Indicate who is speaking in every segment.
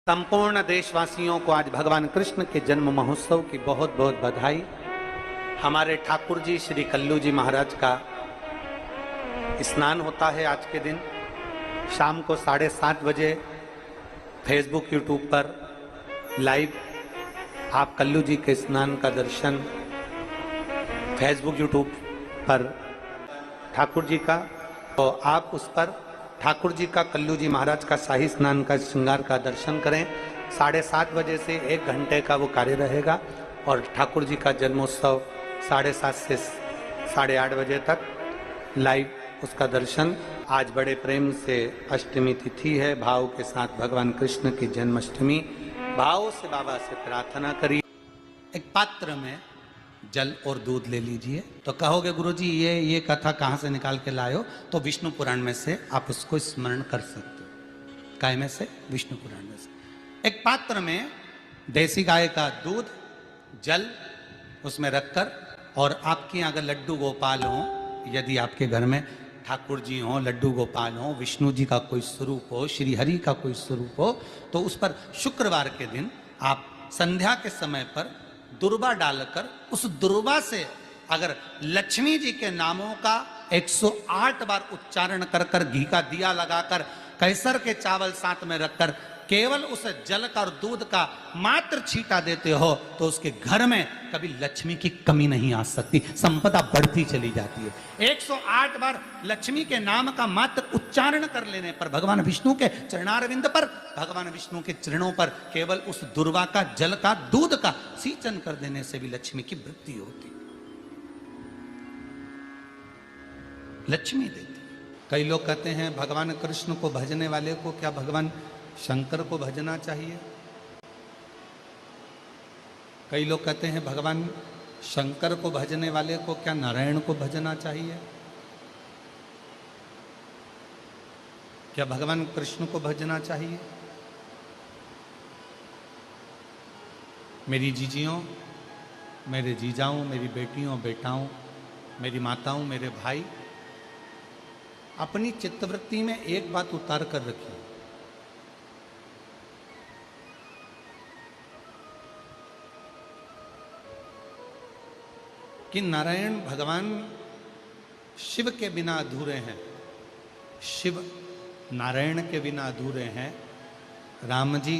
Speaker 1: संपूर्ण देशवासियों को आज भगवान कृष्ण के जन्म महोत्सव की बहुत बहुत बधाई। हमारे ठाकुर जी श्री कल्लू जी महाराज का स्नान होता है आज के दिन शाम को 7:30 बजे फेसबुक यूट्यूब पर लाइव आप कल्लू जी के स्नान का दर्शन फेसबुक यूट्यूब पर ठाकुर जी का, तो आप उस पर ठाकुर जी का कल्लू जी महाराज का शाही स्नान का श्रृंगार का दर्शन करें। 7:30 बजे से 1 घंटे का वो कार्य रहेगा और ठाकुर जी का जन्मोत्सव 7:30 से 8:30 बजे तक लाइव उसका दर्शन। आज बड़े प्रेम से अष्टमी तिथि है, भाव के साथ भगवान कृष्ण की जन्माष्टमी भाव से बाबा से प्रार्थना करिए। एक पात्र में जल और दूध ले लीजिए। तो कहोगे गुरुजी ये कथा कहाँ से निकाल के लाए हो? तो विष्णु पुराण में से आप उसको स्मरण कर सकते हो। काय में से? विष्णु पुराण में से। एक पात्र में देसी गाय का दूध, जल उसमें रखकर, और आपके यहाँ अगर लड्डू गोपाल हो, यदि आपके घर में ठाकुर जी हो, लड्डू गोपाल हो, विष्णु जी का कोई स्वरूप हो, श्री हरि का कोई स्वरूप हो, तो उस पर शुक्रवार के दिन आप संध्या के समय पर दुर्वा डालकर उस दुर्वा से अगर लक्ष्मी जी के नामों का 108 बार उच्चारण कर कर, घी का दिया लगाकर, कैसर के चावल साथ में रखकर केवल उस जल का और दूध का मात्र छींटा देते हो, तो उसके घर में कभी लक्ष्मी की कमी नहीं आ सकती, संपदा बढ़ती चली जाती है। 108 बार लक्ष्मी के नाम का मात्र उच्चारण कर लेने पर, भगवान विष्णु के चरणारविंद पर, भगवान विष्णु के चरणों पर केवल उस दुर्वा का, जल का, दूध का सिंचन कर देने से भी लक्ष्मी की वृद्धि होती, लक्ष्मी देती। कई लोग कहते हैं भगवान कृष्ण को भजने वाले को क्या भगवान शंकर को भजना चाहिए? कई लोग कहते हैं भगवान शंकर को भजने वाले को क्या नारायण को भजना चाहिए? क्या भगवान कृष्ण को भजना चाहिए? मेरी जीजियों, मेरे जीजाओं, मेरी बेटियों, बेटाओं, मेरी माताओं, मेरे भाई, अपनी चित्तवृत्ति में एक बात उतार कर रखिए कि नारायण भगवान शिव के बिना अधूरे हैं, शिव नारायण के बिना अधूरे हैं, राम जी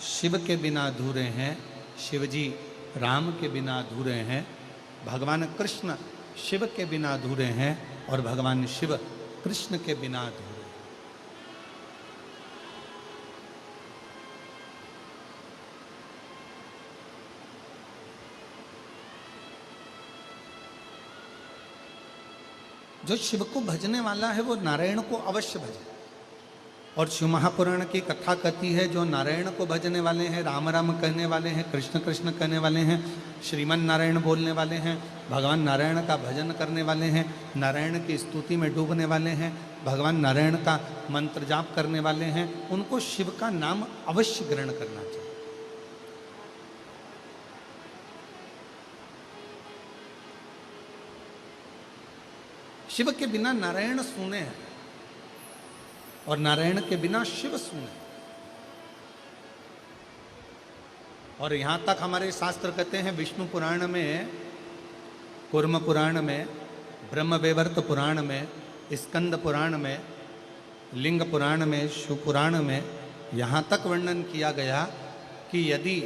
Speaker 1: शिव के बिना अधूरे हैं, शिव जी राम के बिना अधूरे हैं, भगवान कृष्ण शिव के बिना अधूरे हैं और भगवान शिव कृष्ण के बिना अधूरे। जो शिव को भजने वाला है वो नारायण को अवश्य भजे। और शिव महापुराण की कथा कहती है जो नारायण को भजने वाले हैं, राम राम कहने वाले हैं, कृष्ण कृष्ण कहने वाले हैं, श्रीमन नारायण बोलने वाले हैं, भगवान नारायण का भजन करने वाले हैं, नारायण की स्तुति में डूबने वाले हैं, भगवान नारायण का मंत्र जाप करने वाले हैं, उनको शिव का नाम अवश्य ग्रहण करना चाहिए। शिव के बिना नारायण सूने हैं और नारायण के बिना शिव सूने। और यहां तक हमारे शास्त्र कहते हैं, विष्णु पुराण में, कूर्म पुराण में, ब्रह्म वैवर्त पुराण में, स्कंद पुराण में, लिंग पुराण में, शिव पुराण में यहां तक वर्णन किया गया कि यदि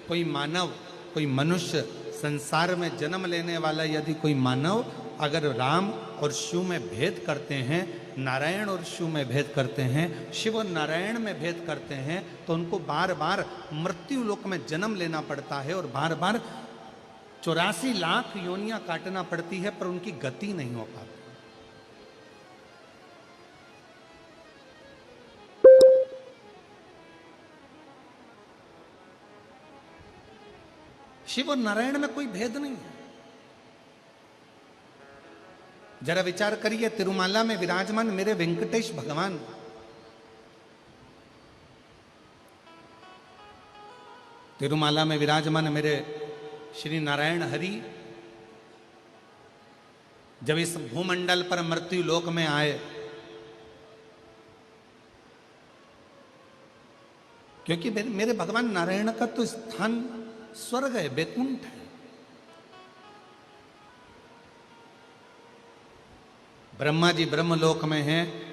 Speaker 1: कोई मानव, कोई मनुष्य, संसार में जन्म लेने वाला यदि कोई मानव अगर राम और शिव में भेद करते हैं, नारायण और शिव में भेद करते हैं, शिव और नारायण में भेद करते हैं, तो उनको बार बार मृत्यु लोक में जन्म लेना पड़ता है और बार बार 84 लाख योनियां काटना पड़ती है, पर उनकी गति नहीं हो पाती। शिव और नारायण में कोई भेद नहीं है। जरा विचार करिए, तिरुमाला में विराजमान मेरे वेंकटेश भगवान, तिरुमाला में विराजमान मेरे श्री नारायण हरि, जब इस भूमंडल पर मृत्यु लोक में आए क्योंकि मेरे भगवान नारायण का तो स्थान स्वर्ग है, बैकुंठ है। ब्रह्मा जी ब्रह्मलोक में हैं,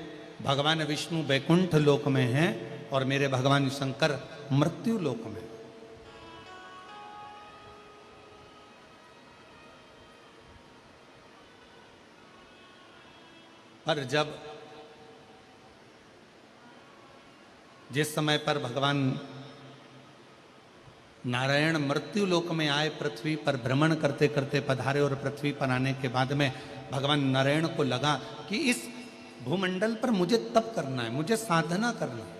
Speaker 1: भगवान विष्णु बैकुंठ लोक में हैं, और मेरे भगवान शंकर मृत्यु लोक में। पर जब जिस समय पर भगवान नारायण मृत्यु लोक में आए, पृथ्वी पर भ्रमण करते करते पधारे, और पृथ्वी पर आने के बाद में भगवान नारायण को लगा कि इस भूमंडल पर मुझे तप करना है, मुझे साधना करना है।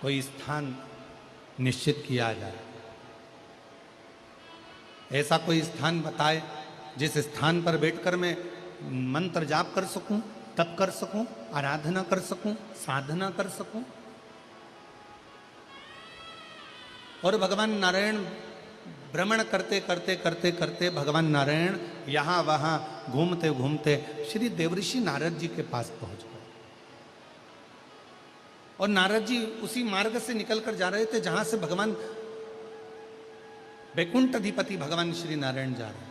Speaker 1: कोई स्थान निश्चित किया जाए, ऐसा कोई स्थान बताए जिस स्थान पर बैठकर मैं मंत्र जाप कर सकूं, तप कर सकूं, आराधना कर सकूं, साधना कर सकूं। और भगवान नारायण भ्रमण करते करते करते करते भगवान नारायण यहां वहां घूमते घूमते श्री देवऋषि नारद जी के पास पहुंच गए। और नारद जी उसी मार्ग से निकलकर जा रहे थे जहां से भगवान बैकुंठ अधिपति भगवान श्री नारायण जा रहे हैं।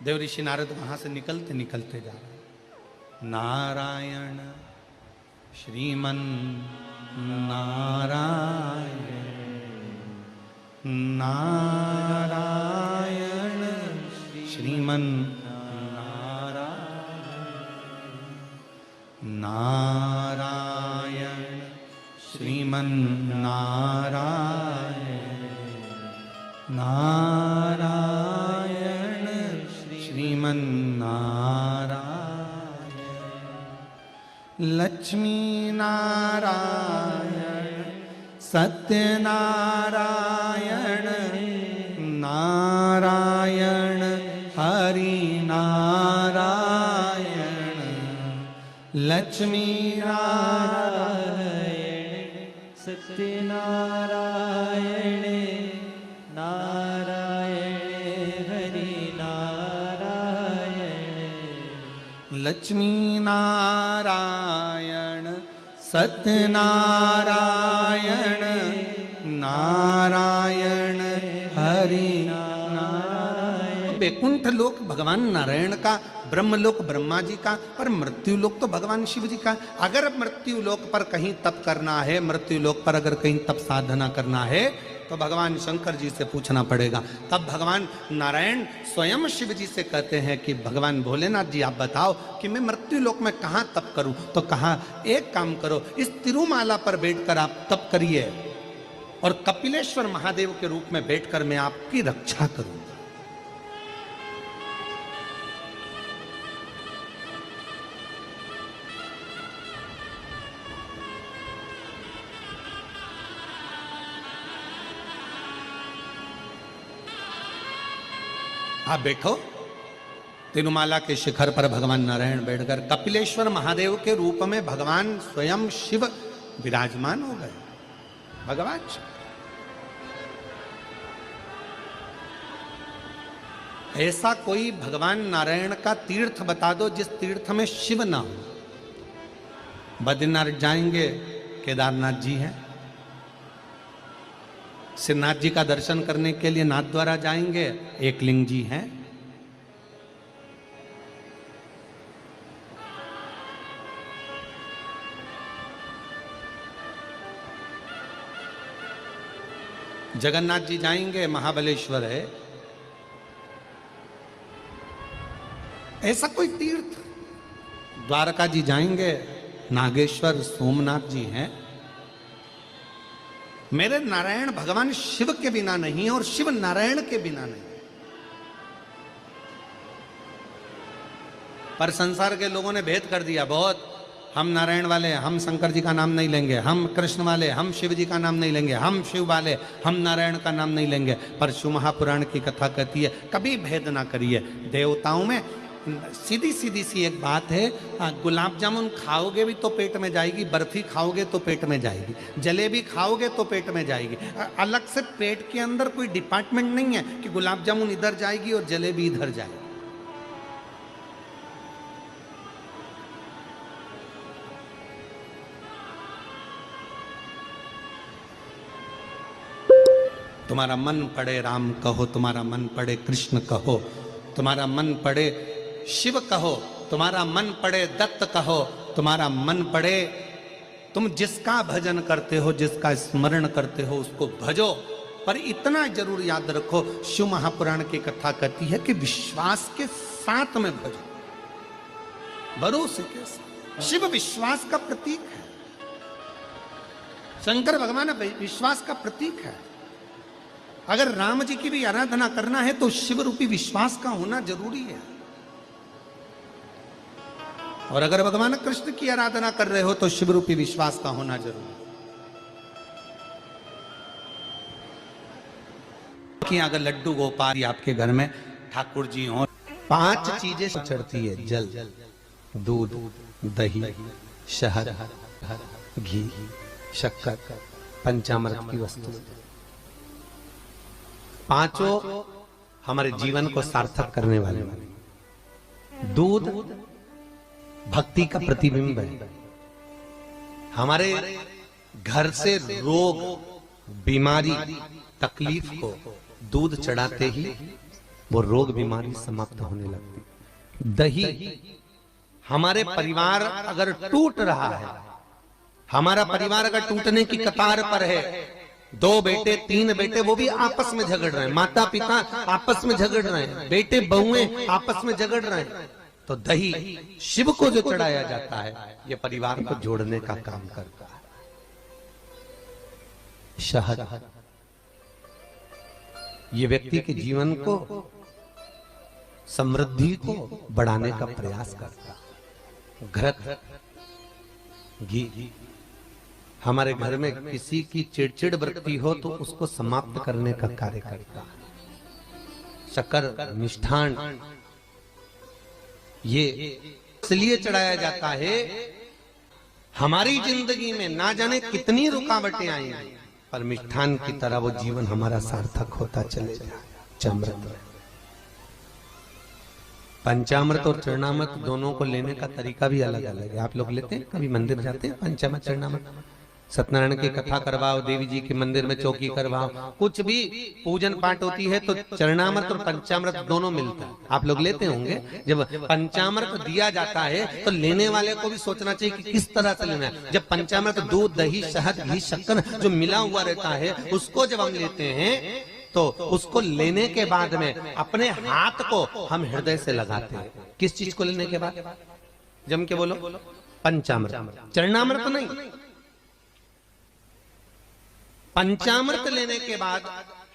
Speaker 1: देवऋषि नारद वहां से निकलते निकलते जा रहे हैं। नारायण श्रीमन नारायण, नारायण श्रीमन नारायण, श्रीमन नारायण, नारायण श्रीमन नारायण। लक्ष्मी नारायण सत्यनारायण, नारायण हरि नारायण। लक्ष्मी नारायण
Speaker 2: सत्यनारायण, नारायण हरि नारायण।
Speaker 1: लक्ष्मी नारायण सत्यनारायण, नारायण हरि नारायण। बैकुंठ लोक भगवान नारायण का, ब्रह्मलोक ब्रह्मा जी का, पर मृत्यु लोक तो भगवान शिव जी का। अगर मृत्यु लोक पर कहीं तप करना है, मृत्यु लोक पर अगर कहीं तप साधना करना है, तो भगवान शंकर जी से पूछना पड़ेगा। तब भगवान नारायण स्वयं शिव जी से कहते हैं कि भगवान भोलेनाथ जी आप बताओ कि मैं मृत्यु लोक में कहाँ तप करूं। तो कहा एक काम करो, इस तिरुमाला पर बैठकर आप तप करिए, और कपिलेश्वर महादेव के रूप में बैठकर मैं आपकी रक्षा करूंगा। आप बैठो। तिरुमाला के शिखर पर भगवान नारायण बैठकर कपिलेश्वर महादेव के रूप में भगवान स्वयं शिव विराजमान हो गए। भगवान ऐसा कोई भगवान नारायण का तीर्थ बता दो जिस तीर्थ में शिव ना हो। बद्रीनाथ जाएंगे, केदारनाथ जी हैं। श्रीनाथ जी का दर्शन करने के लिए नाथद्वारा जाएंगे, एकलिंग जी हैं। जगन्नाथ जी जाएंगे, महाबलेश्वर है। ऐसा कोई तीर्थ। द्वारका जी जाएंगे, नागेश्वर सोमनाथ जी हैं। मेरे नारायण भगवान शिव के बिना नहीं और शिव नारायण के बिना नहीं। पर संसार के लोगों ने भेद कर दिया बहुत। हम नारायण वाले, हम शंकर जी का नाम नहीं लेंगे। हम कृष्ण वाले, हम शिव जी का नाम नहीं लेंगे। हम शिव वाले, हम नारायण का नाम नहीं लेंगे। पर शिव महापुराण की कथा कहती है कभी भेद ना करिए। देवताओं में सीधी सीधी सी एक बात है, गुलाब जामुन खाओगे भी तो पेट में जाएगी, बर्फी खाओगे तो पेट में जाएगी, जलेबी खाओगे तो पेट में जाएगी। अलग से पेट के अंदर कोई डिपार्टमेंट नहीं है कि गुलाब जामुन इधर जाएगी और जलेबी इधर जाएगी। तुम्हारा मन पड़े राम कहो, तुम्हारा मन पड़े कृष्ण कहो, तुम्हारा मन पड़े शिव कहो, तुम्हारा मन पड़े दत्त कहो, तुम्हारा मन पड़े, तुम जिसका भजन करते हो, जिसका स्मरण करते हो उसको भजो। पर इतना जरूर याद रखो, शिव महापुराण की कथा कहती है कि विश्वास के साथ में भजो, भरोसे के साथ। शिव विश्वास का प्रतीक है, शंकर भगवान विश्वास का प्रतीक है। अगर राम जी की भी आराधना करना है तो शिव रूपी विश्वास का होना जरूरी है। और अगर भगवान कृष्ण की आराधना कर रहे हो तो शिव रूपी विश्वास का होना जरूरी है। कि अगर लड्डू गोपाल आपके घर में ठाकुर जी हो, 5 चीजें चढ़ती है, जल, दूध, दही, शहद, घी, शक्कर, पंचामृत की वस्तु। 5 हमारे जीवन को सार्थक करने वाले। दूध भक्ति का प्रतिबिंब है। हमारे घर से रोग, बीमारी, तकलीफ को दूध चढ़ाते ही वो रोग बीमारी समाप्त होने लगती। दही, हमारे परिवार अगर टूट रहा है, हमारा परिवार अगर टूटने की कतार पर है, 2 बेटे 3 बेटे वो भी आपस में झगड़ रहे हैं, माता पिता आपस में झगड़ रहे हैं, बेटे बहुएं आपस में झगड़ रहे हैं, तो दही शिव को जो चढ़ाया जाता है ये परिवार को जोड़ने का काम करता है। शहद, ये व्यक्ति के जीवन को, समृद्धि को बढ़ाने का प्रयास करता है। घृत, घी, हमारे घर में किसी की चिड़चिड़ वृत्ति हो तो उसको समाप्त करने का कार्य करता है। शक्कर, मिष्ठान, ये इसलिए चढ़ाया जाता है, हमारी जिंदगी में ना जाने कितनी रुकावटें आई हैं, पर मिष्ठान की तरह वो जीवन हमारा सार्थक होता चले जाए। चमृत, पंचामृत और चरणामृत दोनों को लेने का तरीका भी अलग अलग है। आप लोग लेते हैं, कभी मंदिर जाते हैं, पंचामृत चरणामृत, सत्यनारायण की कथा करवाओ, देवी जी के मंदिर में चौकी करवाओ, कुछ भी पूजन पाठ होती है तो चरणामृत और पंचामृत दोनों मिलता है। आप लोग लेते होंगे। जब पंचामृत दिया जाता है तो लेने वाले को भी सोचना चाहिए कि किस तरह से लेना है। जब पंचामृत दूध, दही, शहद, घी, शक्कर जो मिला हुआ रहता है उसको जब हम लेते हैं तो उसको लेने के बाद में अपने हाथ को हम हृदय से लगाते हैं। किस चीज को लेने के बाद? जम के बोलो, पंचामृत। चरणामृत नहीं, पंचामृत लेने के बाद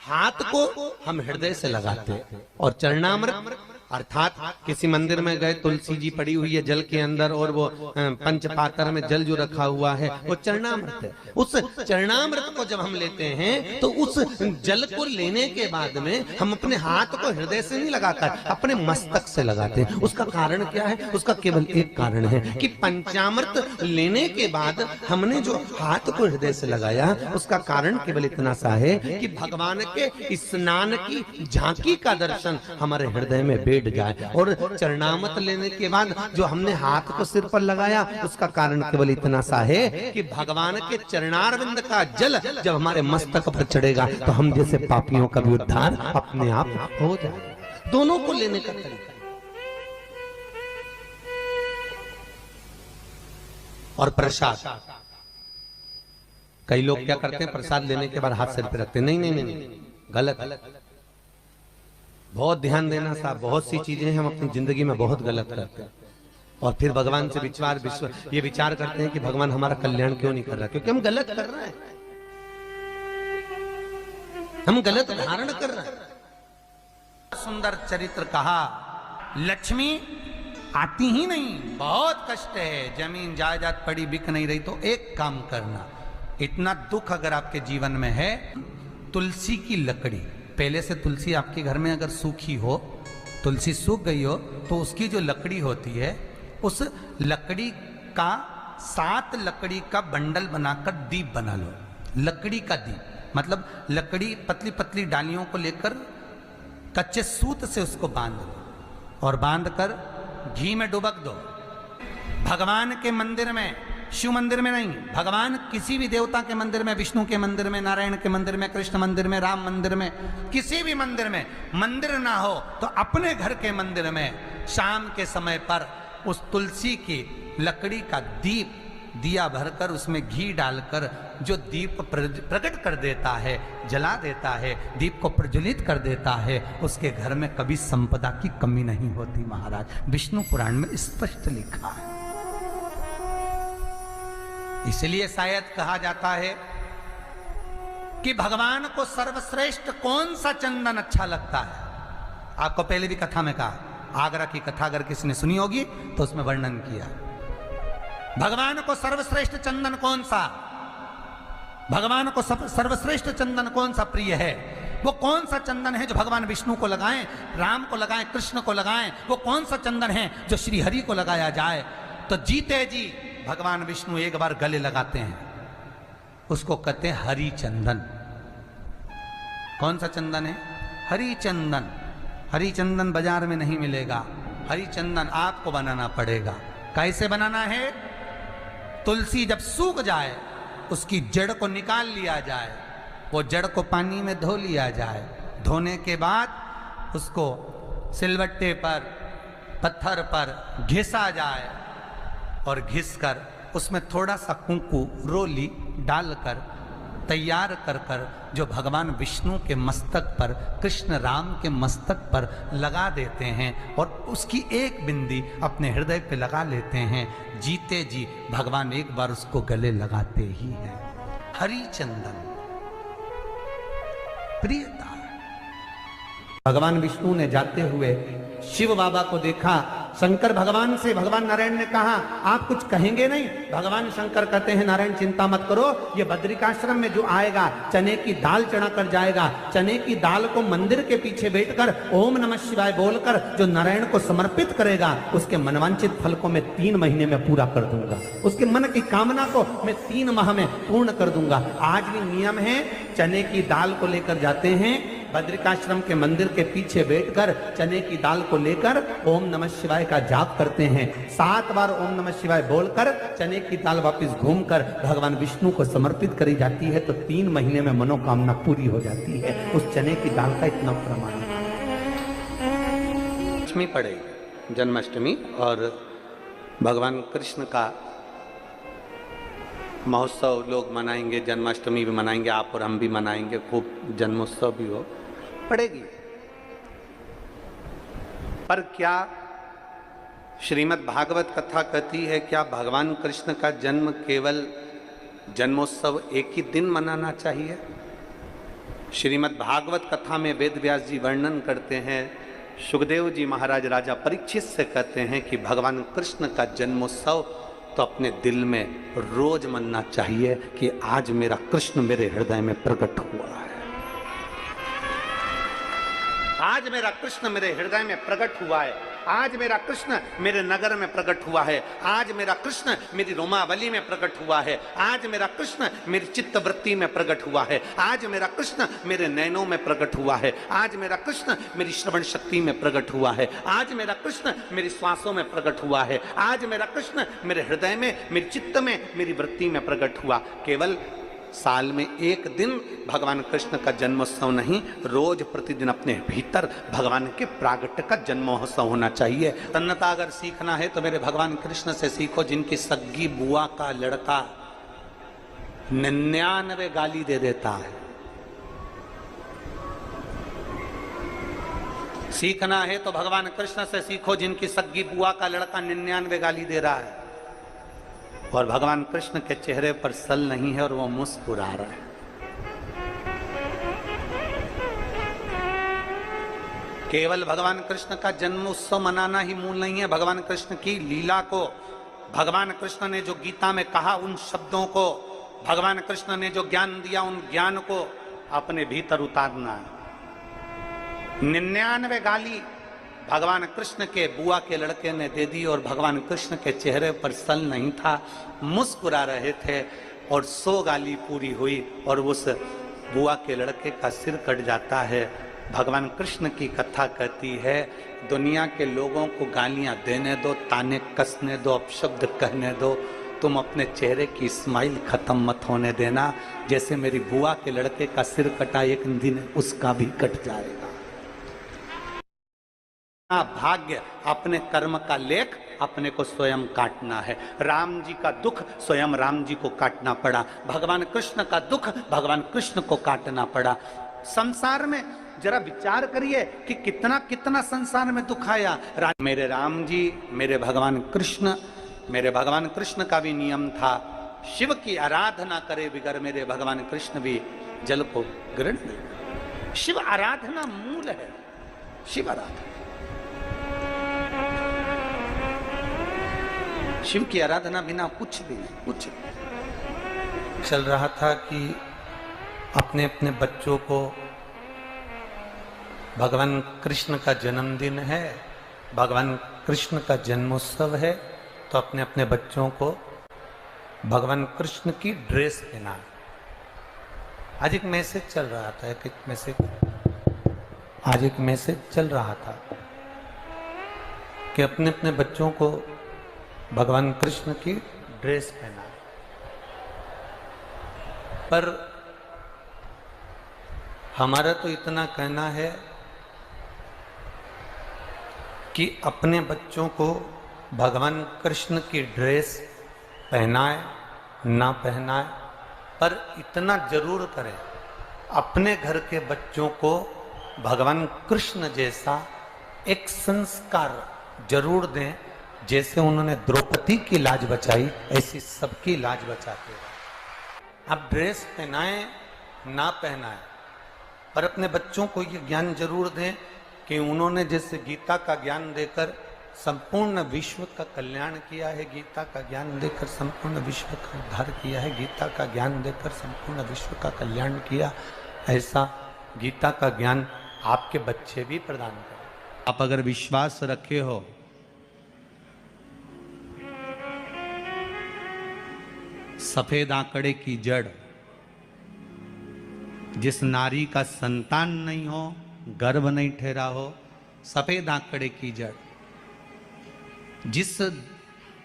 Speaker 1: हाथ को हम हृदय से लगाते हैं। और चरणामृत अर्थात किसी मंदिर में गए, तुलसी जी पड़ी हुई है जल के अंदर और वो पंचपात्र में जल जो रखा हुआ है वो चरणामृत है। उस चरणामृत को जब हम लेते हैं तो उस जल को लेने के बाद में हम अपने हाथ को हृदय से नहीं लगाकर अपने मस्तक से लगाते हैं। उसका कारण क्या है? उसका केवल एक कारण है कि पंचामृत लेने के बाद हमने जो हाथ को हृदय से लगाया उसका कारण केवल इतना सा है कि भगवान के स्नान की झांकी का दर्शन हमारे हृदय में जाए। और चरणामृत लेने के बाद जो हमने हाथ को सिर पर लगाया उसका कारण केवल इतना सा है कि भगवान के चरणारविंद का जल जब हमारे मस्तक पर चढ़ेगा तो हम जैसे पापियों का भी उद्धार अपने आप हो जाएगा। दोनों को लेने का तरीका। और प्रसाद, कई लोग क्या करते हैं, प्रसाद लेने के बाद हाथ सिर पे रखते हैं। नहीं नहीं नहीं, गलत। बहुत ध्यान देना साहब, बहुत सी चीजें हम अपनी जिंदगी में बहुत गलत करते हैं और फिर भगवान से ये विचार करते हैं कि भगवान हमारा कल्याण क्यों नहीं कर रहा, क्योंकि हम गलत कर रहे हैं, हम गलत धारण कर रहे हैं। सुंदर चरित्र कहा, लक्ष्मी आती ही नहीं, बहुत कष्ट है, जमीन जायदाद पड़ी बिक नहीं रही, तो एक काम करना, इतना दुख अगर आपके जीवन में है, तुलसी की लकड़ी, पहले से तुलसी आपके घर में अगर सूखी हो, तुलसी सूख गई हो तो उसकी जो लकड़ी होती है उस लकड़ी का 7 लकड़ी का बंडल बनाकर दीप बना लो। लकड़ी का दीप मतलब लकड़ी पतली पतली डालियों को लेकर कच्चे सूत से उसको बांध लो और बांध कर घी में डुबक दो। भगवान के मंदिर में शिव मंदिर में नहीं, भगवान किसी भी देवता के मंदिर में, विष्णु के मंदिर में, नारायण के मंदिर में, कृष्ण मंदिर में, राम मंदिर में, किसी भी मंदिर में मंदिर ना हो तो अपने घर के मंदिर में शाम के समय पर उस तुलसी की लकड़ी का दीप, दिया भरकर उसमें घी डालकर जो दीप प्रकट कर देता है, जला देता है, दीप को प्रज्वलित कर देता है, उसके घर में कभी संपदा की कमी नहीं होती महाराज। विष्णु पुराण में स्पष्ट लिखा है। इसलिए शायद कहा जाता है कि भगवान को सर्वश्रेष्ठ कौन सा चंदन अच्छा लगता है। आपको पहले भी कथा में कहा, आगरा की कथा अगर किसी ने सुनी होगी तो उसमें वर्णन किया, भगवान को सर्वश्रेष्ठ चंदन कौन सा, भगवान को सर्वश्रेष्ठ चंदन कौन सा प्रिय है। वो कौन सा चंदन है जो भगवान विष्णु को लगाएं, राम को लगाएं, कृष्ण को लगाएं। वो कौन सा चंदन है जो श्री हरि को लगाया जाए। तो जीते जी भगवान विष्णु एक बार गले लगाते हैं, उसको कहते हैं हरि चंदन। कौन सा चंदन है? हरि चंदन। हरि चंदन बाजार में नहीं मिलेगा, हरि चंदन आपको बनाना पड़ेगा। कैसे बनाना है? तुलसी जब सूख जाए उसकी जड़ को निकाल लिया जाए, वो जड़ को पानी में धो लिया जाए, धोने के बाद उसको सिलबट्टे पर, पत्थर पर घिसा जाए और घिसकर उसमें थोड़ा सा कुंकू, रोली डालकर तैयार कर कर जो भगवान विष्णु के मस्तक पर, कृष्ण राम के मस्तक पर लगा देते हैं और उसकी एक बिंदी अपने हृदय पे लगा लेते हैं। जीते जी भगवान एक बार उसको गले लगाते ही हैं। हरि चंदन प्रियता। भगवान विष्णु ने जाते हुए शिव बाबा को देखा। शंकर भगवान से, भगवान नारायण ने कहा आप कुछ कहेंगे नहीं? भगवान शंकर कहते हैं नारायण चिंता मत करो, ये बद्रिकाश्रम में जो आएगा चने की दाल चढ़ा कर जाएगा, चने की दाल को मंदिर के पीछे बैठकर ओम नमः शिवाय बोलकर जो नारायण को समर्पित करेगा उसके मनवांचित फल को मैं 3 महीने में पूरा कर दूंगा, उसके मन की कामना को मैं 3 माह में पूर्ण कर दूंगा। आज भी नियम है, चने की दाल को लेकर जाते हैं बद्रिकाश्रम के मंदिर के पीछे बैठकर चने की दाल को लेकर ओम नमः शिवाय का जाप करते हैं। 7 बार ओम नमः शिवाय बोलकर चने की दाल वापस घूमकर भगवान विष्णु को समर्पित करी जाती है तो 3 महीने में मनोकामना पूरी हो जाती है। उस चने की दाल का इतना प्रमाण है। अष्टमी पड़ेगी, जन्माष्टमी, और भगवान कृष्ण का महोत्सव लोग मनाएंगे, जन्माष्टमी भी मनाएंगे, आप और हम भी मनाएंगे, खूब जन्मोत्सव भी हो पड़ेगी। पर क्या श्रीमद् भागवत कथा कहती है क्या भगवान कृष्ण का जन्म केवल जन्मोत्सव एक ही दिन मनाना चाहिए? श्रीमद् भागवत कथा में वेद व्यास जी वर्णन करते हैं, सुखदेव जी महाराज राजा परीक्षित से कहते हैं कि भगवान कृष्ण का जन्मोत्सव तो अपने दिल में रोज मनना चाहिए कि आज मेरा कृष्ण मेरे हृदय में प्रकट हुआ है, आज मेरा कृष्ण मेरे हृदय में प्रकट हुआ है, आज मेरा कृष्ण मेरे नगर में प्रकट हुआ है, आज मेरा कृष्ण मेरी रोमावली में प्रकट हुआ है, आज मेरा कृष्ण मेरी चित्तवृत्ति में प्रकट हुआ है, आज मेरा कृष्ण मेरे नयनों में प्रकट हुआ है, आज मेरा कृष्ण मेरी श्रवण शक्ति में प्रकट हुआ है, आज मेरा कृष्ण मेरी श्वासों में प्रकट हुआ है, आज मेरा कृष्ण मेरे हृदय में, मेरे चित्त में, मेरी वृत्ति में प्रकट हुआ। केवल साल में एक दिन भगवान कृष्ण का जन्मोत्सव नहीं, रोज प्रतिदिन अपने भीतर भगवान के प्रागट्य का जन्मोत्सव होना चाहिए। तन्नता अगर सीखना है तो मेरे भगवान कृष्ण से सीखो, जिनकी सग्गी बुआ का लड़का 99 गाली दे देता है। सीखना है तो भगवान कृष्ण से सीखो, जिनकी सग्गी बुआ का लड़का 99 गाली दे रहा है और भगवान कृष्ण के चेहरे पर सल नहीं है और वो मुस्कुरा रहा है। केवल भगवान कृष्ण का जन्म उत्सव मनाना ही मूल नहीं है, भगवान कृष्ण की लीला को, भगवान कृष्ण ने जो गीता में कहा उन शब्दों को, भगवान कृष्ण ने जो ज्ञान दिया उन ज्ञान को अपने भीतर उतारना है। 99 गाली भगवान कृष्ण के बुआ के लड़के ने दे दी और भगवान कृष्ण के चेहरे पर सल नहीं था, मुस्कुरा रहे थे और 100 गाली पूरी हुई और उस बुआ के लड़के का सिर कट जाता है। भगवान कृष्ण की कथा कहती है दुनिया के लोगों को गालियां देने दो, ताने कसने दो, अपशब्द कहने दो, तुम अपने चेहरे की स्माइल खत्म मत होने देना। जैसे मेरी बुआ के लड़के का सिर कटा, एक दिन उसका भी कट जाएगा। भाग्य अपने कर्म का लेख अपने को स्वयं काटना है। राम जी का दुख स्वयं राम जी को काटना पड़ा, भगवान कृष्ण का दुख भगवान कृष्ण को काटना पड़ा। संसार में जरा विचार करिए कि कितना कितना संसार में दुख आया। मेरे राम जी, मेरे भगवान कृष्ण का भी नियम था, शिव की आराधना करे बिगर मेरे भगवान कृष्ण भी जल को ग्रहण नहीं। शिव आराधना मूल है, शिव आराधना। शिव की आराधना बिना कुछ भी नहीं, कुछ नहीं। चल रहा था कि अपने अपने बच्चों को, भगवान कृष्ण का जन्मदिन है, भगवान कृष्ण का जन्मोत्सव है, तो अपने अपने बच्चों को भगवान कृष्ण की ड्रेस पहना। आज एक मैसेज चल रहा था, आज एक मैसेज चल रहा था कि अपने अपने बच्चों को भगवान कृष्ण की ड्रेस पहना। पर हमारा तो इतना कहना है कि अपने बच्चों को भगवान कृष्ण की ड्रेस पहनाए ना पहनाए, पर इतना जरूर करें, अपने घर के बच्चों को भगवान कृष्ण जैसा एक संस्कार जरूर दें। जैसे उन्होंने द्रौपदी की लाज बचाई, ऐसी सबकी लाज बचाते रहे। आप ड्रेस पहनाएं ना पहनाएं, पर अपने बच्चों को ये ज्ञान जरूर दें कि उन्होंने जैसे गीता का ज्ञान देकर संपूर्ण विश्व का कल्याण किया है, गीता का ज्ञान देकर संपूर्ण विश्व का उद्धार किया है, गीता का ज्ञान देकर संपूर्ण विश्व का कल्याण किया, ऐसा गीता का ज्ञान आपके बच्चे भी प्रदान करें। आप अगर विश्वास रखे हो, सफेद आंकड़े की जड़, जिस नारी का संतान नहीं हो, गर्भ नहीं ठहरा हो, सफेद आंकड़े की जड़, जिस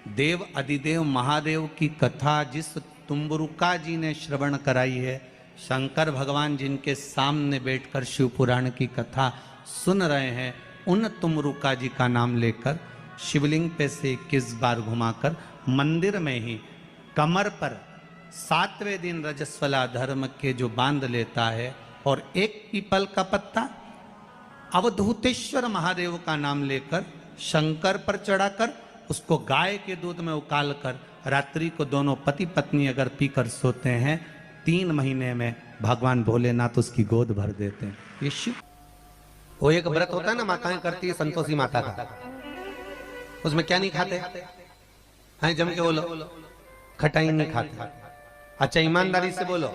Speaker 1: देव अधिदेव महादेव की कथा जिस तुम्बरुका जी ने श्रवण कराई है, शंकर भगवान जिनके सामने बैठकर शिव पुराण की कथा सुन रहे हैं, उन तुम्बरुका जी का नाम लेकर शिवलिंग पे से 21 बार घुमाकर मंदिर में ही कमर पर 7वें दिन रजस्वला धर्म के जो बांध लेता है और एक पीपल का पत्ता अवधूतेश्वर महादेव का नाम लेकर शंकर पर चढ़ाकर उसको गाय के दूध में उकाल कर रात्रि को दोनों पति पत्नी अगर पीकर सोते हैं, 3 महीने में भगवान भोलेनाथ उसकी गोद भर देते हैं। ये शिव। वो एक व्रत होता है ना, माताएं करती है संतोषी माता का, उसमें क्या नहीं खाते हैं? जम के बोलो, खटाई नहीं खाते। अच्छा ईमानदारी से बोलो,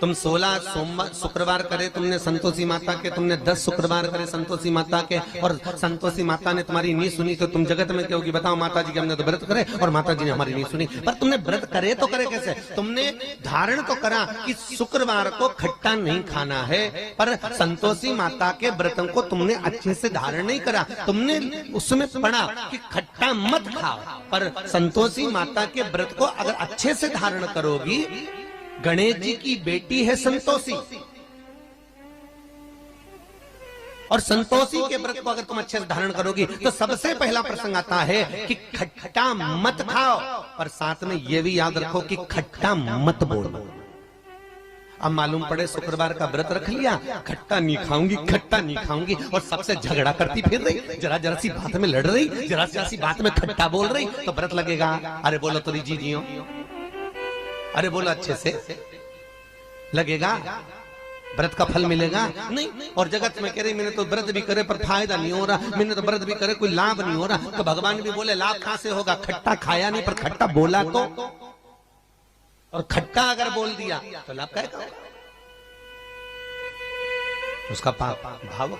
Speaker 1: तुम 16 सोमवार शुक्रवार करे तुमने संतोषी माता के, तुमने 10 शुक्रवार करे संतोषी माता के, और संतोषी माता ने तुम्हारी नहीं सुनी तो तुम जगत में कहोगी बताओ माता जी के हमने तो व्रत करे और माता जी ने हमारी नहीं सुनी। पर तुमने व्रत करे तो करे कैसे? तुमने धारण तो करा कि शुक्रवार को खट्टा नहीं खाना है, पर संतोषी माता के व्रतों को तुमने अच्छे से धारण नहीं करा। तुमने उसमें पढ़ा कि खट्टा मत खाओ, पर संतोषी माता के व्रत को अगर अच्छे से धारण करोगी, गणेश जी की बेटी है संतोषी, और संतोषी के व्रत को अगर तुम अच्छे से धारण करोगी तो सबसे पहला प्रसंग आता है कि खट्टा मत खाओ, पर साथ में यह भी याद रखो कि खट्टा मत बोलो। अब मालूम पड़े शुक्रवार का व्रत रख लिया, खट्टा नहीं खाऊंगी, खट्टा नहीं खाऊंगी, और सबसे झगड़ा करती फिर रही, जरा जरा सी बात में लड़ रही, जरा जरा सी बात में खट्टा बोल रही, तो व्रत लगेगा? अरे बोलो तो जी जियो, अरे बोलो अच्छे से, लगेगा? व्रत का फल मिलेगा? नहीं। और जगत में कह रही मैंने तो व्रत भी करे पर फायदा नहीं हो रहा, मैंने तो व्रत भी करे कोई लाभ नहीं हो रहा, तो भगवान भी बोले लाभ कहां से होगा? खट्टा खाया नहीं पर खट्टा बोला तो, और खट्टा अगर बोल दिया तो लाभ क्या? उसका भाव